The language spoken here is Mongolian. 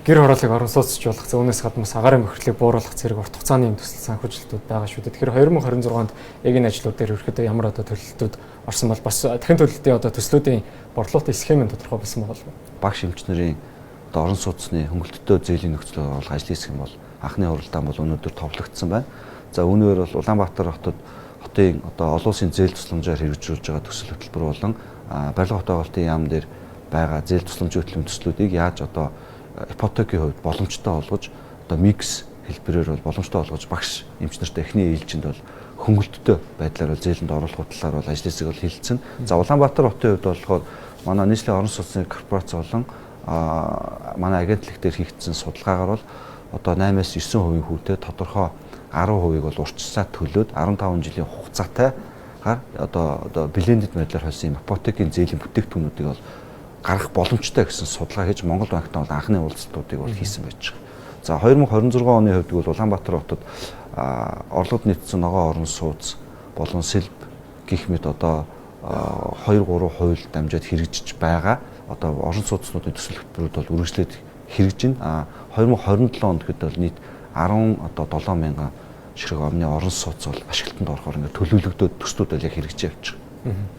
гэр хорооллыг орон сууцч болгох, үүнээс гадна бас агаарын бохирлыг бууруулах зэрэг урт хугацааны юм төсөл санхүүжилтүүд байгаа шүү дээ. Тэгэхээр 2026 онд яг энэ ажлууд дээр ерөөхдөө ямар одоо төлөлтүүд орсон бол бас дахин төлөлтийн одоо төслүүдийн борлуулалтын схем нь тодорхой болсон байгаа бол багш эмчнэрийн одоо орон сууцны хөнгөлөлтөө зээлийн нөхцөл байгуулах ажлын хэсэг бол анхны уралдаан бол өнөөдөр товлогдсон байна. За үүнээр бол Улаанбаатар хотын одоо олон улсын зээл тусламжаар хэрэгжүүлж байгаа төсөл хөтөлбөр болон барилга хотоогоолтын яам дээр байгаа зээл тусламжийн хөтөлбөрийн төслүүдийг яаж одоо ипотекийн хувьд боломжтой болгож одоо микс хэлбэрээр бол боломжтой болгож багш эмчнэртэй эхний ээлжинд бол хөнгөлөлттэй байдлаар бол зээлэнд оруулах талаар бол ажлын хэсэг бол хэлэлцэн. За Улаанбаатар хотын хувьд болохоор манай нийслэлийн орон сууцны корпорац болон манай агентлаг дээр хийгдсэн судалгаагаар бол одоо 8-9% хүүтэй тодорхой 10% бол урьдчилан төлөөд 15 жилийн хугацаатай одоо блендед байдлаар хойсон ипотекийн зээлийн бүтээгдэхүүнүүдийг бол гаргах боломжтой гэсэн судалгаа хийж Монгол банктай бол анхны уулзалтуудыг бол хийсэн байж байгаа. За 2026 оны хувьд бол Улаанбаатар хотод орлогод нийцсэн ногоон орон сууц болон сэлб гэх мэт одоо 2-3% дамжаад хэрэгжиж байгаа. Одоо орон сууцнуудын төсөл хөтөлбөрүүд бол үргэлжлээд хэрэгжиж байна. 2027 онд гэхэд бол нийт 17 мянган ширхэг орны орон сууц бол ашиглалтанд орохоор ингээд төлөвлөгдөөд төслүүд бол яг хэрэгжиж явж байгаа.